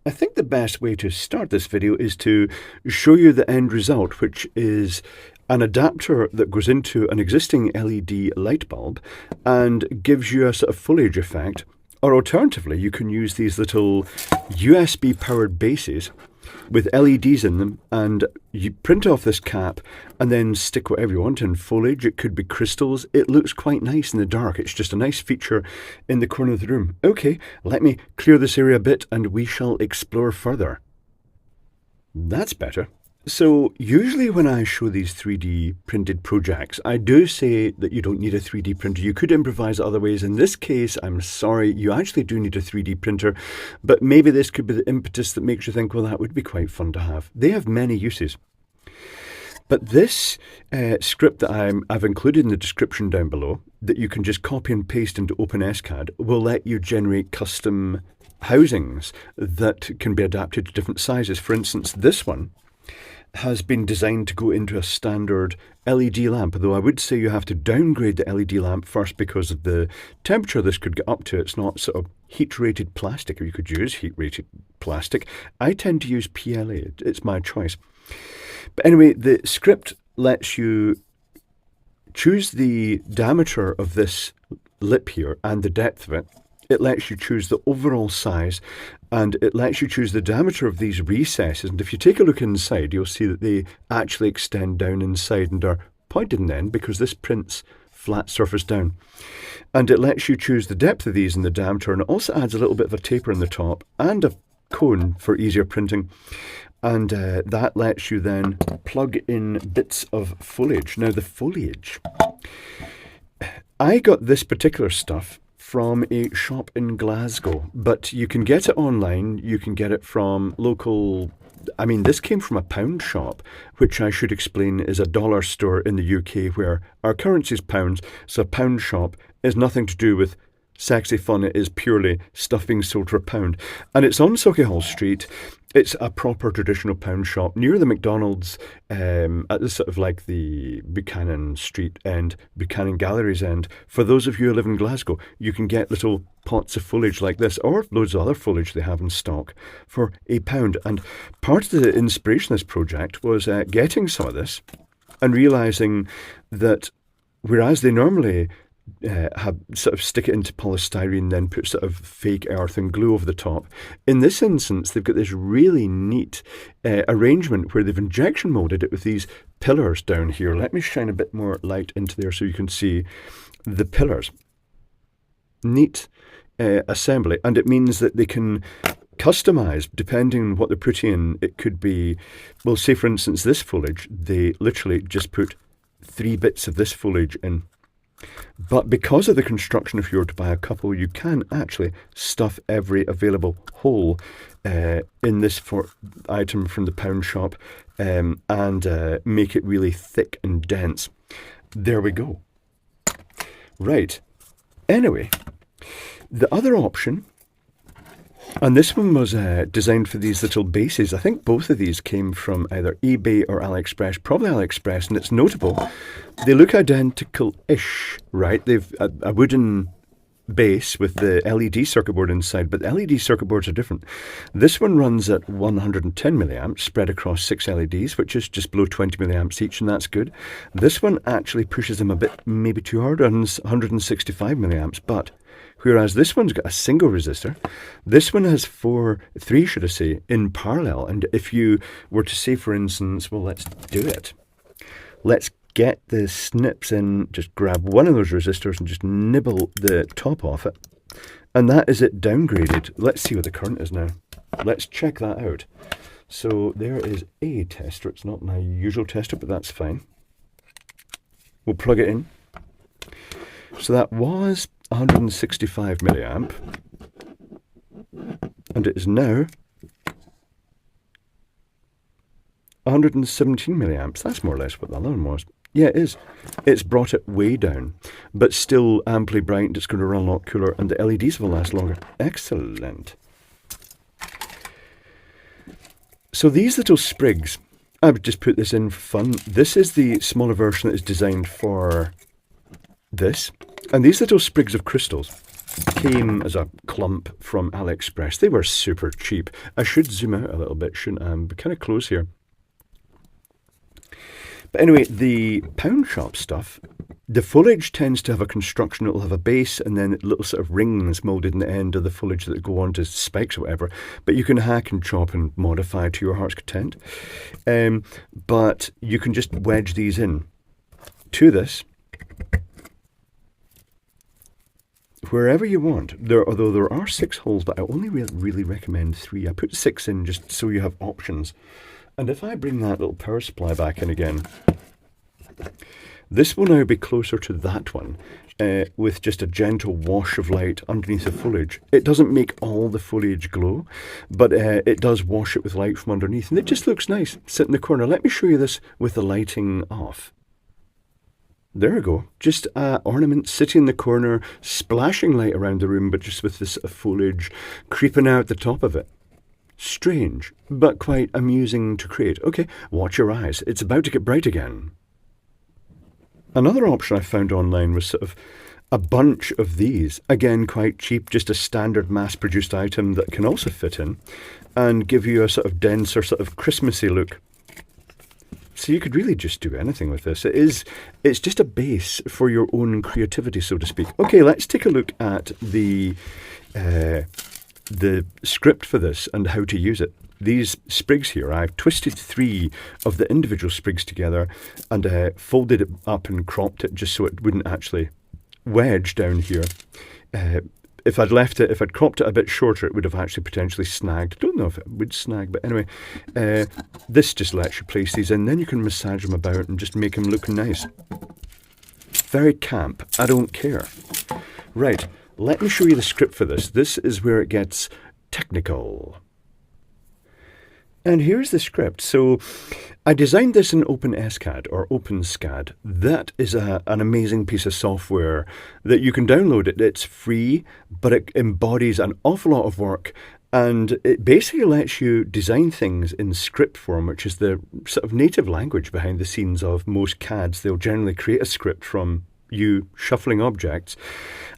I think the best way to start this video is to show you the end result, which is an adapter that goes into an existing LED light bulb and gives you a sort of foliage effect. Or alternatively, you can use these little USB powered bases with LEDs in them, and you print off this cap and then stick whatever you want in foliage. It could be crystals. It looks quite nice in the dark. It's just a nice feature in the corner of the room. Okay, let me clear this area a bit and we shall explore further. That's better. So usually when I show these 3D printed projects, I do say that you don't need a 3D printer. You could improvise other ways. In this case, I'm sorry, you actually do need a 3D printer, but maybe this could be the impetus that makes you think, well, that would be quite fun to have. They have many uses. But this script that I've included in the description down below, that you can just copy and paste into OpenSCAD, will let you generate custom housings that can be adapted to different sizes. For instance, this one has been designed to go into a standard LED lamp, although I would say you have to downgrade the LED lamp first because of the temperature this could get up to. It's not sort of heat-rated plastic, or you could use heat-rated plastic. I tend to use PLA. It's my choice. But anyway, the script lets you choose the diameter of this lip here and the depth of it. It lets you choose the overall size, and it lets you choose the diameter of these recesses. And if you take a look inside, you'll see that they actually extend down inside and are pointed in the end because this prints flat surface down. And it lets you choose the depth of these and the diameter, and it also adds a little bit of a taper in the top and a cone for easier printing. And that lets you then plug in bits of foliage. Now the foliage, I got this particular stuff from a shop in Glasgow, but you can get it online. You can get it from local, I mean, this came from a pound shop, which I should explain is a dollar store in the UK where our currency is pounds. So a pound shop is nothing to do with sexy fun. It is purely stuff being sold for a pound. And it's on Sauchiehall Street. It's a proper traditional pound shop near the McDonald's, at the sort of like the Buchanan Street end, Buchanan Galleries end. For those of you who live in Glasgow, you can get little pots of foliage like this, or loads of other foliage they have in stock, for £1. And part of the inspiration of this project was getting some of this and realising that whereas they normally have sort of stick it into polystyrene, then put sort of fake earth and glue over the top. In this instance, they've got this really neat arrangement where they've injection molded it with these pillars down here. Let me shine a bit more light into there so you can see the pillars. Neat assembly, and it means that they can customize depending on what they're putting in. It could be, well, say for instance this foliage, they literally just put 3 bits of this foliage in. But because of the construction, if you were to buy a couple, you can actually stuff every available hole in this item from the pound shop and make it really thick and dense. There we go. Right. Anyway, the other option, and this one was designed for these little bases. I think both of these came from either eBay or AliExpress, probably AliExpress, and it's notable. They look identical-ish, right? They've a wooden base with the LED circuit board inside, but the LED circuit boards are different. This one runs at 110 milliamps spread across 6 LEDs, which is just below 20 milliamps each, and that's good. This one actually pushes them a bit maybe too hard on 165 milliamps, but whereas this one's got a single resistor, this one has 3 should I say, in parallel. And if you were to say, for instance, well, let's do it. Let's get the snips in, just grab one of those resistors and just nibble the top off it. And that is it downgraded. Let's see what the current is now. Let's check that out. So there is a tester. It's not my usual tester, but that's fine. We'll plug it in. So that was 165 milliamp, and it is now 117 milliamps. That's more or less what the other one was. Yeah, it is. It's brought it way down, but still amply bright. It's going to run a lot cooler, and the LEDs will last longer. Excellent. So these little sprigs, I would just put this in for fun. This is the smaller version that is designed for this. And these little sprigs of crystals came as a clump from AliExpress. They were super cheap. I should zoom out a little bit, shouldn't I? I'm kind of close here. But anyway, the pound shop stuff, the foliage tends to have a construction. It'll have a base and then little sort of rings moulded in the end of the foliage that go onto spikes or whatever. But you can hack and chop and modify to your heart's content. But you can just wedge these in to this wherever you want. Although there are 6 holes, but I only really recommend 3. I put 6 in just so you have options. And if I bring that little power supply back in again, this will now be closer to that one, with just a gentle wash of light underneath the foliage. It doesn't make all the foliage glow, but it does wash it with light from underneath, and it just looks nice, sit in the corner. Let me show you this with the lighting off. There we go, just ornament sitting in the corner, splashing light around the room, but just with this foliage creeping out the top of it. Strange, but quite amusing to create. Okay, watch your eyes. It's about to get bright again. Another option I found online was sort of a bunch of these. Again, quite cheap, just a standard mass-produced item that can also fit in and give you a sort of denser, sort of Christmassy look. So you could really just do anything with this. It's just a base for your own creativity, so to speak. Okay, let's take a look at the script for this and how to use it. These sprigs here, I've twisted 3 of the individual sprigs together and folded it up and cropped it just so it wouldn't actually wedge down here. If I'd cropped it a bit shorter, it would have actually potentially snagged. I don't know if it would snag, but anyway, this just lets you place these in. Then you can massage them about and just make them look nice. Very camp. I don't care. Right. Let me show you the script for this. This is where it gets technical. And here's the script. So I designed this in OpenSCAD or OpenSCAD. That is an amazing piece of software that you can download. It's free, but it embodies an awful lot of work. And it basically lets you design things in script form, which is the sort of native language behind the scenes of most CADs. They'll generally create a script from you shuffling objects,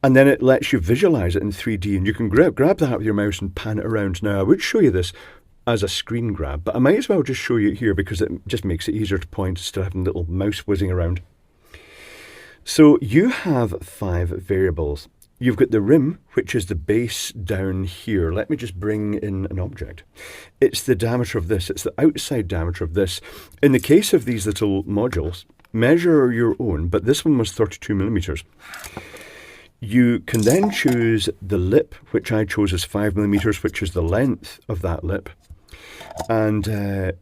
and then it lets you visualize it in 3D, and you can grab that with your mouse and pan it around. Now, I would show you this as a screen grab, but I might as well just show you here because it just makes it easier to point instead of having little mouse whizzing around. So you have 5 variables. You've got the rim, which is the base down here. Let me just bring in an object. It's the diameter of this. It's the outside diameter of this. In the case of these little modules, measure your own, but this one was 32 millimeters. You can then choose the lip, which I chose as 5 millimeters, which is the length of that lip. And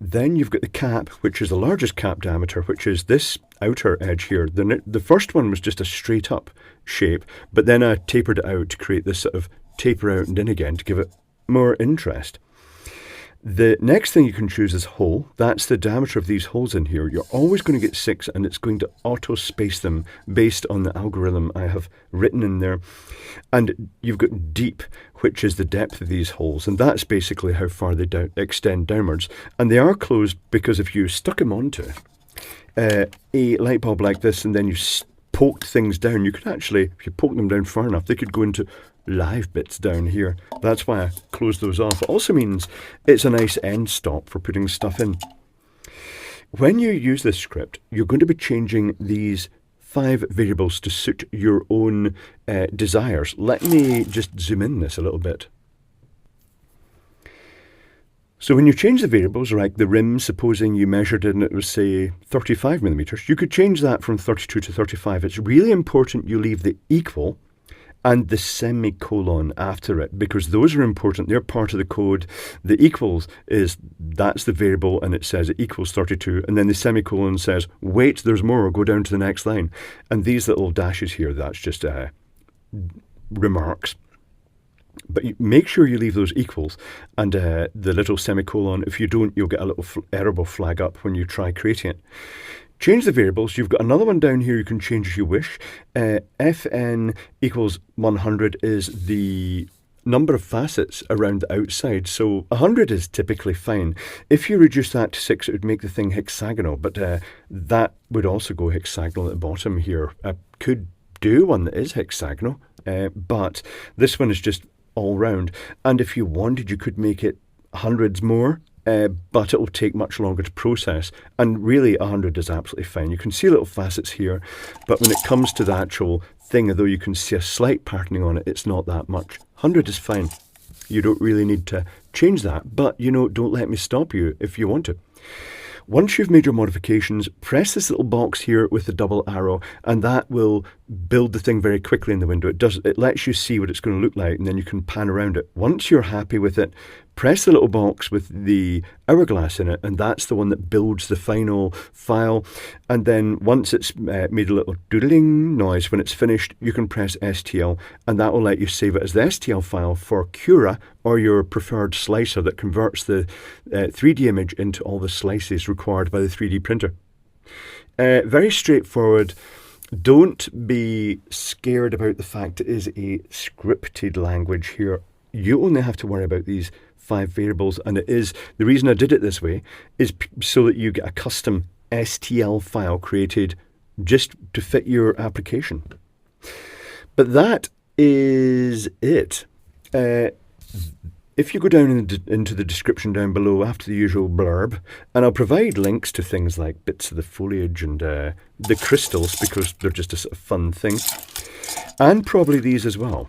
then you've got the cap, which is the largest cap diameter, which is this outer edge here. The first one was just a straight up shape, but then I tapered it out to create this sort of taper out and in again to give it more interest. The next thing you can choose is hole. That's the diameter of these holes in here. You're always going to get 6, and it's going to auto-space them based on the algorithm I have written in there. And you've got deep, which is the depth of these holes, and that's basically how far they extend downwards. And they are closed because if you stuck them onto a light bulb like this and then you poked things down, you could actually, if you poke them down far enough, they could go into live bits down here. That's why I closed those off. It also means it's a nice end stop for putting stuff in. When you use this script, you're going to be changing these 5 variables to suit your own desires. Let me just zoom in this a little bit. So when you change the variables, like the rim, supposing you measured it and it was, say, 35 millimeters, you could change that from 32 to 35. It's really important you leave the equal and the semicolon after it, because those are important. They're part of the code. The equals that's the variable, and it says it equals 32, and then the semicolon says, wait, there's more, go down to the next line. And these little dashes here, that's just remarks. But make sure you leave those equals and the little semicolon. If you don't, you'll get a little error will flag up when you try creating it. Change the variables. You've got another one down here you can change as you wish. Fn equals 100 is the number of facets around the outside. So 100 is typically fine. If you reduce that to 6, it would make the thing hexagonal, but that would also go hexagonal at the bottom here. I could do one that is hexagonal, but this one is just all round. And if you wanted, you could make it hundreds more, but it will take much longer to process. And really, 100 is absolutely fine. You can see little facets here, but when it comes to the actual thing, although you can see a slight patterning on it, it's not that much. 100 is fine. You don't really need to change that, but don't let me stop you if you want to. Once you've made your modifications, press this little box here with the double arrow, and that will build the thing very quickly in the window. It lets you see what it's going to look like, and then you can pan around it. Once you're happy with it, press the little box with the hourglass in it, and that's the one that builds the final file. And then once it's made a little doodling noise when it's finished, you can press STL, and that will let you save it as the STL file for Cura or your preferred slicer that converts the 3D image into all the slices required by the 3D printer. Very straightforward. Don't be scared about the fact it is a scripted language here. You only have to worry about these 5 variables, and it is the reason I did it this way is so that you get a custom STL file created just to fit your application. But that is it. If you go down into the description down below after the usual blurb, and I'll provide links to things like bits of the foliage and the crystals, because they're just a sort of fun thing, and probably these as well.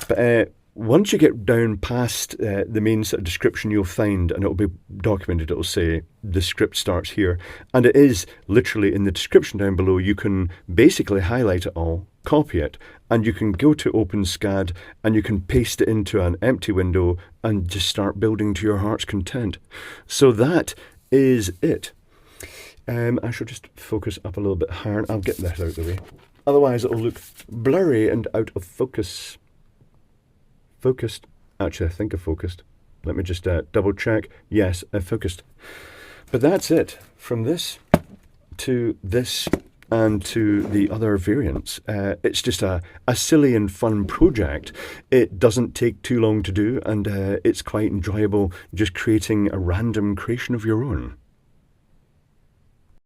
But once you get down past the main sort of description, you'll find, and it'll be documented, it'll say the script starts here, and it is literally in the description down below. You can basically highlight it all, copy it, and you can go to OpenSCAD and you can paste it into an empty window and just start building to your heart's content. So that is it. I shall just focus up a little bit higher. I'll get that out of the way. Otherwise it'll look blurry and out of focus. Focused. Actually, I think I focused. Let me just double check. Yes, I focused. But that's it. From this to this and to the other variants. It's just a silly and fun project. It doesn't take too long to do, and it's quite enjoyable just creating a random creation of your own.